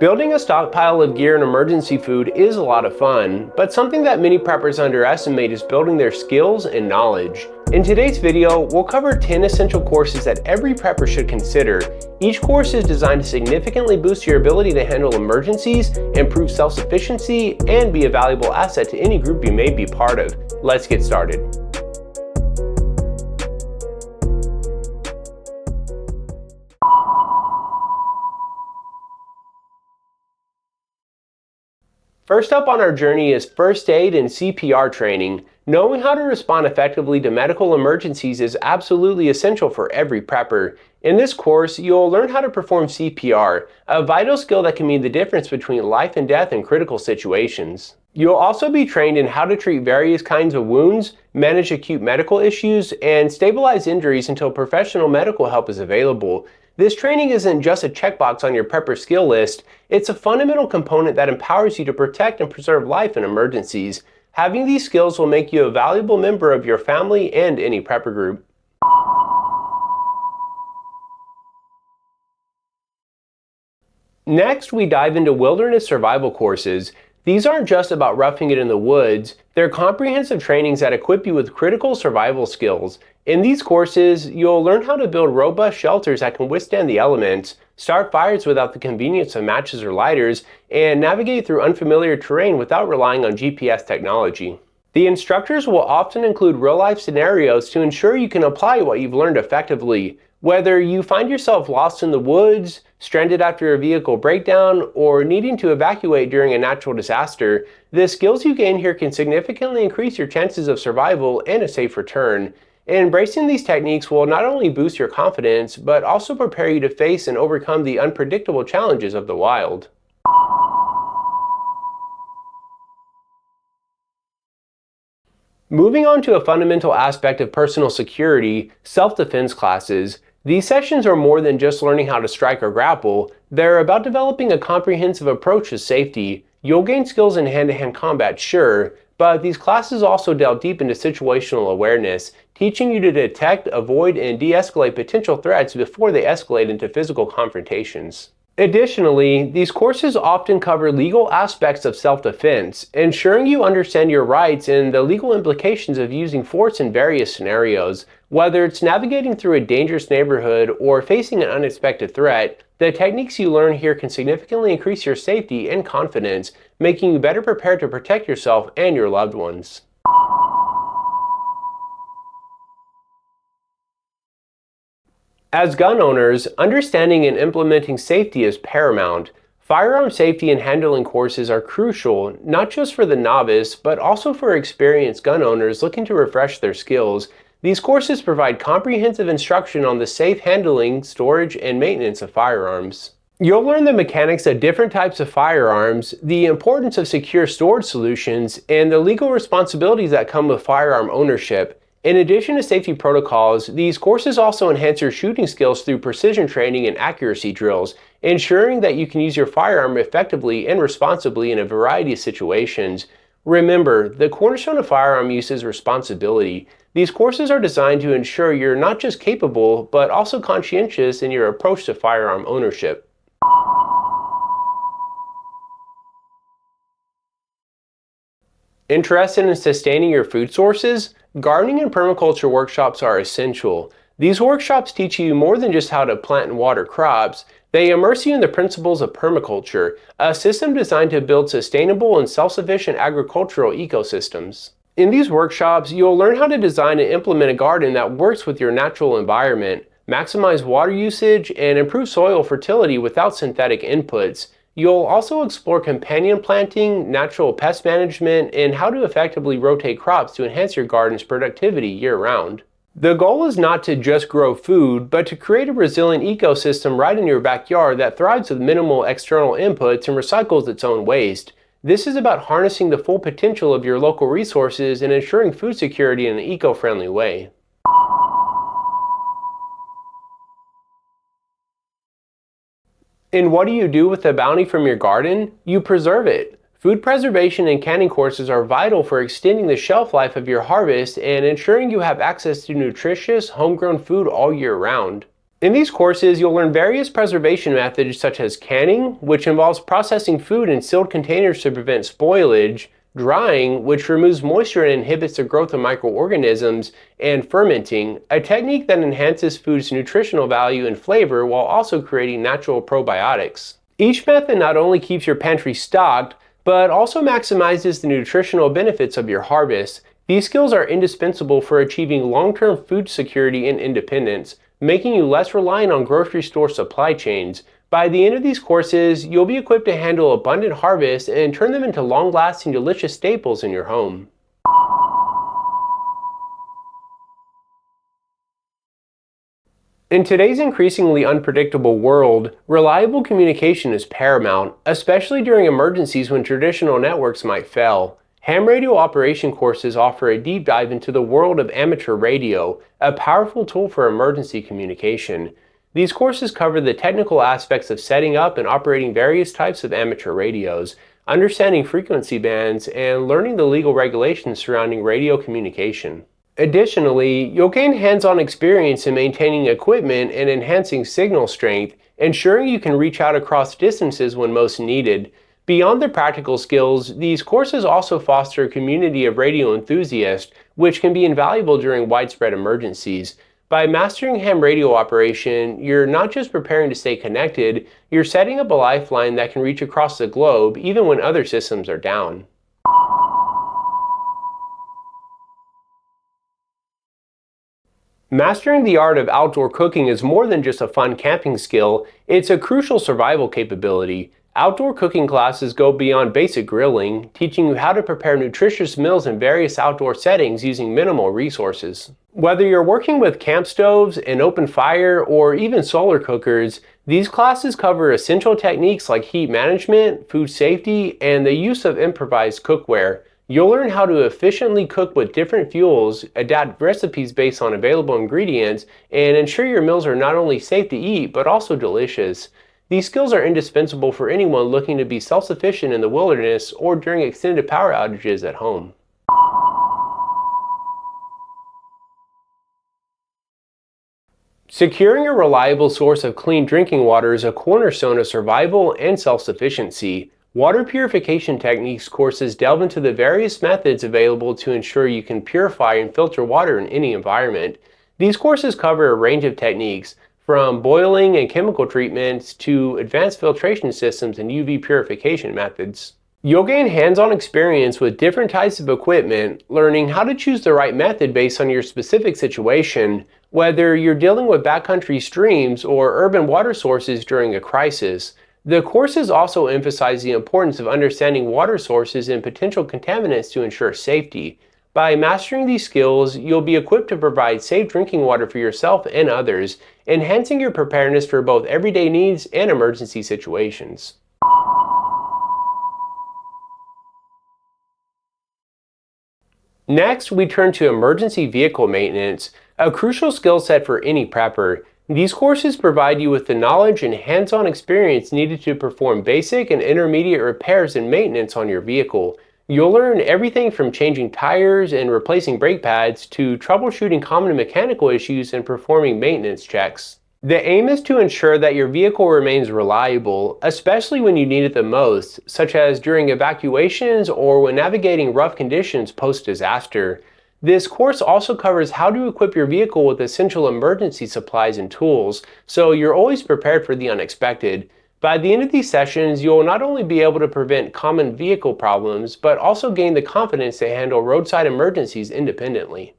Building a stockpile of gear and emergency food is a lot of fun, but something that many preppers underestimate is building their skills and knowledge. In today's video, we'll cover 10 essential courses that every prepper should consider. Each course is designed to significantly boost your ability to handle emergencies, improve self-sufficiency, and be a valuable asset to any group you may be part of. Let's get started. First up on our journey is first aid and CPR training. Knowing how to respond effectively to medical emergencies is absolutely essential for every prepper. In this course, you'll learn how to perform CPR, a vital skill that can mean the difference between life and death in critical situations. You'll also be trained in how to treat various kinds of wounds, manage acute medical issues, and stabilize injuries until professional medical help is available. This training isn't just a checkbox on your prepper skill list, it's a fundamental component that empowers you to protect and preserve life in emergencies. Having these skills will make you a valuable member of your family and any prepper group. Next, we dive into wilderness survival courses. These aren't just about roughing it in the woods, they're comprehensive trainings that equip you with critical survival skills. In these courses, you'll learn how to build robust shelters that can withstand the elements, start fires without the convenience of matches or lighters, and navigate through unfamiliar terrain without relying on GPS technology. The instructors will often include real-life scenarios to ensure you can apply what you've learned effectively. Whether you find yourself lost in the woods, stranded after a vehicle breakdown, or needing to evacuate during a natural disaster, the skills you gain here can significantly increase your chances of survival and a safe return. Embracing these techniques will not only boost your confidence, but also prepare you to face and overcome the unpredictable challenges of the wild. Moving on to a fundamental aspect of personal security, self-defense classes. These sessions are more than just learning how to strike or grapple. They're about developing a comprehensive approach to safety. You'll gain skills in hand-to-hand combat, sure, but these classes also delve deep into situational awareness, teaching you to detect, avoid, and de-escalate potential threats before they escalate into physical confrontations. Additionally, these courses often cover legal aspects of self-defense, ensuring you understand your rights and the legal implications of using force in various scenarios. Whether it's navigating through a dangerous neighborhood or facing an unexpected threat, the techniques you learn here can significantly increase your safety and confidence, making you better prepared to protect yourself and your loved ones. As gun owners, understanding and implementing safety is paramount. Firearm safety and handling courses are crucial, not just for the novice, but also for experienced gun owners looking to refresh their skills. These courses provide comprehensive instruction on the safe handling, storage, and maintenance of firearms. You'll learn the mechanics of different types of firearms, the importance of secure storage solutions, and the legal responsibilities that come with firearm ownership. In addition to safety protocols, these courses also enhance your shooting skills through precision training and accuracy drills, ensuring that you can use your firearm effectively and responsibly in a variety of situations. Remember, the cornerstone of firearm use is responsibility. These courses are designed to ensure you're not just capable, but also conscientious in your approach to firearm ownership. Interested in sustaining your food sources? Gardening and permaculture workshops are essential. These workshops teach you more than just how to plant and water crops. They immerse you in the principles of permaculture, a system designed to build sustainable and self-sufficient agricultural ecosystems. In these workshops, you'll learn how to design and implement a garden that works with your natural environment, maximize water usage, and improve soil fertility without synthetic inputs. You'll also explore companion planting, natural pest management, and how to effectively rotate crops to enhance your garden's productivity year-round. The goal is not to just grow food, but to create a resilient ecosystem right in your backyard that thrives with minimal external inputs and recycles its own waste. This is about harnessing the full potential of your local resources and ensuring food security in an eco-friendly way. And what do you do with the bounty from your garden? You preserve it. Food preservation and canning courses are vital for extending the shelf life of your harvest and ensuring you have access to nutritious, homegrown food all year round. In these courses, you'll learn various preservation methods such as canning, which involves processing food in sealed containers to prevent spoilage, drying, which removes moisture and inhibits the growth of microorganisms, and fermenting, a technique that enhances food's nutritional value and flavor while also creating natural probiotics. Each method not only keeps your pantry stocked, but also maximizes the nutritional benefits of your harvest. These skills are indispensable for achieving long-term food security and independence, making you less reliant on grocery store supply chains. By the end of these courses, you'll be equipped to handle abundant harvests and turn them into long-lasting, delicious staples in your home. In today's increasingly unpredictable world, reliable communication is paramount, especially during emergencies when traditional networks might fail. Ham radio operation courses offer a deep dive into the world of amateur radio, a powerful tool for emergency communication. These courses cover the technical aspects of setting up and operating various types of amateur radios, understanding frequency bands, and learning the legal regulations surrounding radio communication. Additionally, you'll gain hands-on experience in maintaining equipment and enhancing signal strength, ensuring you can reach out across distances when most needed. Beyond the practical skills, these courses also foster a community of radio enthusiasts, which can be invaluable during widespread emergencies. By mastering ham radio operation, you're not just preparing to stay connected, you're setting up a lifeline that can reach across the globe even when other systems are down. Mastering the art of outdoor cooking is more than just a fun camping skill, it's a crucial survival capability. Outdoor cooking classes go beyond basic grilling, teaching you how to prepare nutritious meals in various outdoor settings using minimal resources. Whether you're working with camp stoves, an open fire, or even solar cookers, these classes cover essential techniques like heat management, food safety, and the use of improvised cookware. You'll learn how to efficiently cook with different fuels, adapt recipes based on available ingredients, and ensure your meals are not only safe to eat, but also delicious. These skills are indispensable for anyone looking to be self-sufficient in the wilderness or during extended power outages at home. Securing a reliable source of clean drinking water is a cornerstone of survival and self-sufficiency. Water purification techniques courses delve into the various methods available to ensure you can purify and filter water in any environment. These courses cover a range of techniques, from boiling and chemical treatments to advanced filtration systems and UV purification methods. You'll gain hands-on experience with different types of equipment, learning how to choose the right method based on your specific situation, whether you're dealing with backcountry streams or urban water sources during a crisis. The courses also emphasize the importance of understanding water sources and potential contaminants to ensure safety. By mastering these skills, you'll be equipped to provide safe drinking water for yourself and others, enhancing your preparedness for both everyday needs and emergency situations. Next, we turn to emergency vehicle maintenance, a crucial skill set for any prepper. These courses provide you with the knowledge and hands-on experience needed to perform basic and intermediate repairs and maintenance on your vehicle. You'll learn everything from changing tires and replacing brake pads to troubleshooting common mechanical issues and performing maintenance checks. The aim is to ensure that your vehicle remains reliable, especially when you need it the most, such as during evacuations or when navigating rough conditions post-disaster. This course also covers how to equip your vehicle with essential emergency supplies and tools, so you're always prepared for the unexpected. By the end of these sessions, you'll not only be able to prevent common vehicle problems, but also gain the confidence to handle roadside emergencies independently.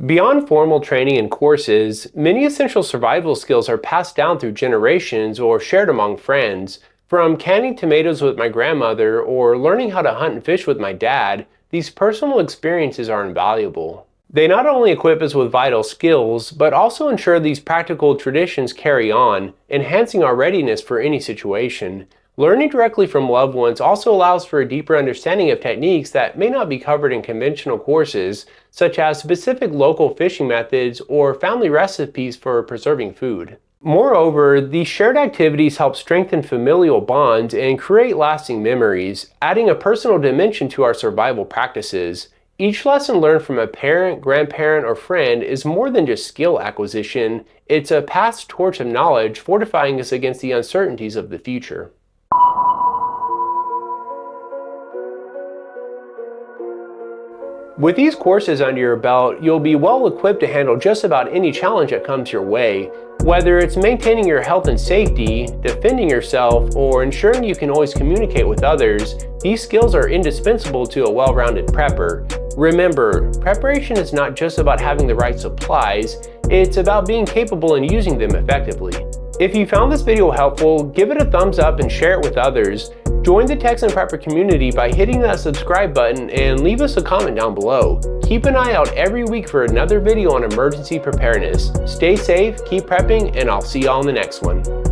Beyond formal training and courses, many essential survival skills are passed down through generations or shared among friends. From canning tomatoes with my grandmother or learning how to hunt and fish with my dad, these personal experiences are invaluable. They not only equip us with vital skills, but also ensure these practical traditions carry on, enhancing our readiness for any situation. Learning directly from loved ones also allows for a deeper understanding of techniques that may not be covered in conventional courses, such as specific local fishing methods or family recipes for preserving food. Moreover, these shared activities help strengthen familial bonds and create lasting memories, adding a personal dimension to our survival practices. Each lesson learned from a parent, grandparent, or friend is more than just skill acquisition, it's a passed torch of knowledge fortifying us against the uncertainties of the future. With these courses under your belt, you'll be well equipped to handle just about any challenge that comes your way. Whether it's maintaining your health and safety, defending yourself, or ensuring you can always communicate with others, these skills are indispensable to a well-rounded prepper. Remember, preparation is not just about having the right supplies, it's about being capable in using them effectively. If you found this video helpful, give it a thumbs up and share it with others. Join the Texan Prepper community by hitting that subscribe button and leave us a comment down below. Keep an eye out every week for another video on emergency preparedness. Stay safe, keep prepping, and I'll see y'all in the next one.